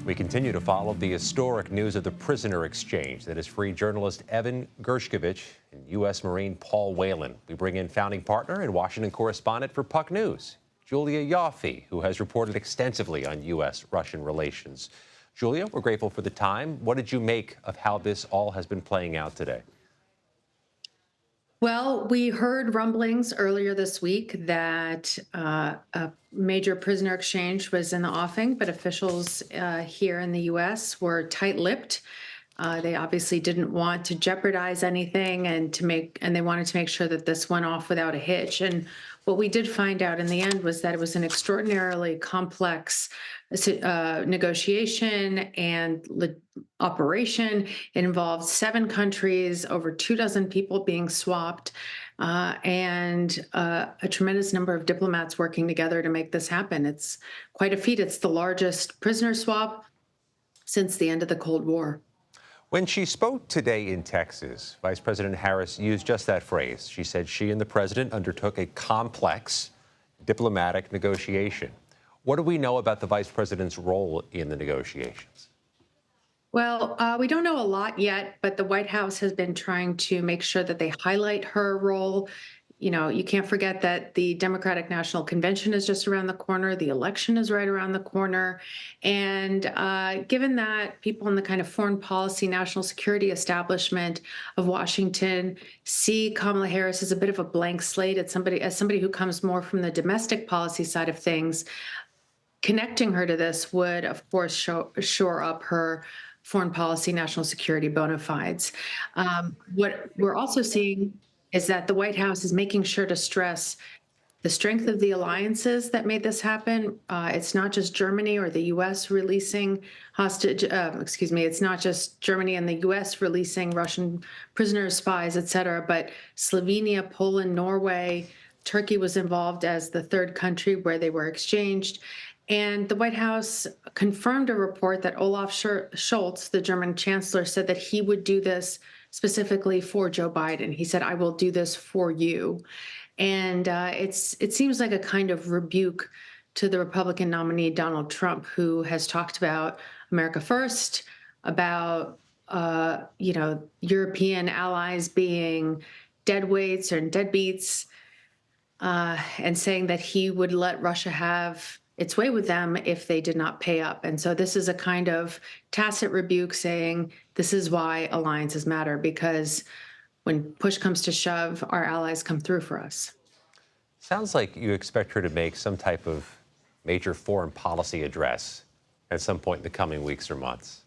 We continue to follow the historic news of the prisoner exchange that has freed journalist Evan Gershkovich and U.S. Marine Paul Whelan. We bring in founding partner and Washington correspondent for Puck News, Julia Ioffe, who has reported extensively on U.S.-Russian relations. Julia, we're grateful for the time. What did you make of how this all has been playing out today? Well, we heard rumblings earlier this week that a major prisoner exchange was in the offing, but officials here in the U.S. were tight-lipped. They obviously didn't want to jeopardize anything, and they wanted to make sure that this went off without a hitch. And what we did find out in the end was that it was an extraordinarily complex negotiation and operation. It involved 7 countries, over 24 people being swapped, and a tremendous number of diplomats working together to make this happen. It's quite a feat. It's the largest prisoner swap since the end of the Cold War. When she spoke today in Texas, Vice President Harris used just that phrase. She said she and the president undertook a complex diplomatic negotiation. What do we know about the vice president's role in the negotiations? Well, we don't know a lot yet, but the White House has been trying to make sure that they highlight her role. You know, you can't forget that the Democratic National Convention is just around the corner. The election is right around the corner. And given that people in the kind of foreign policy, national security establishment of Washington see Kamala Harris as a bit of a blank slate, as somebody who comes more from the domestic policy side of things, connecting her to this would, of course, shore up her foreign policy, national security bona fides. What we're also seeing is that the White House is making sure to stress the strength of the alliances that made this happen. It's not just Germany or the U.S. releasing hostage, it's not just Germany and the U.S. releasing Russian prisoners, spies, et cetera, but Slovenia, Poland, Norway, Turkey was involved as the third country where they were exchanged. And the White House confirmed a report that Olaf Scholz, the German chancellor, said that he would do this specifically for Joe Biden. He said, "I will do this for you." And it seems like a kind of rebuke to the Republican nominee, Donald Trump, who has talked about America first, about European allies being deadweights or deadbeats, and saying that he would let Russia have its way with them if they did not pay up. And so this is a kind of tacit rebuke saying this is why alliances matter, because when push comes to shove, our allies come through for us. Sounds like you expect her to make some type of major foreign policy address at some point in the coming weeks or months.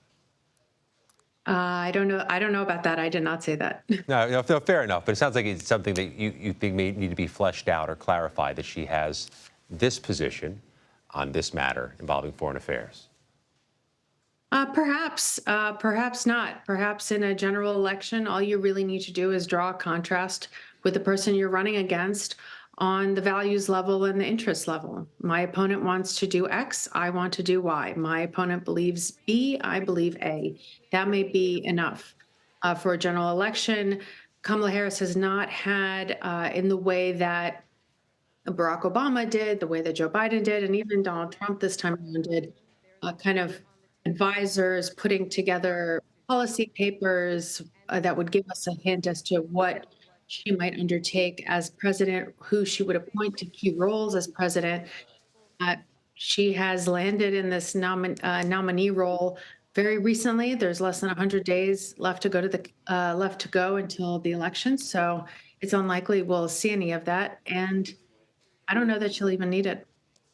I don't know. I don't know about that. I did not say that. No, fair enough. But it sounds like it's something that you think may need to be fleshed out or clarified, that she has this position on this matter involving foreign affairs. Perhaps not. Perhaps in a general election, all you really need to do is draw a contrast with the person you're running against on the values level and the interest level. My opponent wants to do X, I want to do Y. My opponent believes B, I believe A. That may be enough for a general election. Kamala Harris has not had, in the way that Barack Obama did, the way that Joe Biden did, and even Donald Trump this time around did, kind of advisors putting together policy papers that would give us a hint as to what she might undertake as president, who she would appoint to key roles as president. She has landed in this nominee role very recently. There's less than 100 days left to go until the election, so it's unlikely we'll see any of that. And I don't know that she'll even need it.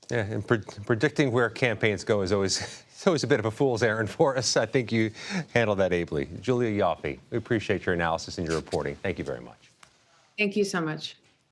Yeah, and predicting where campaigns go is always a bit of a fool's errand for us. I think you handled that ably. Julia Ioffe, we appreciate your analysis and your reporting. Thank you very much. Thank you so much.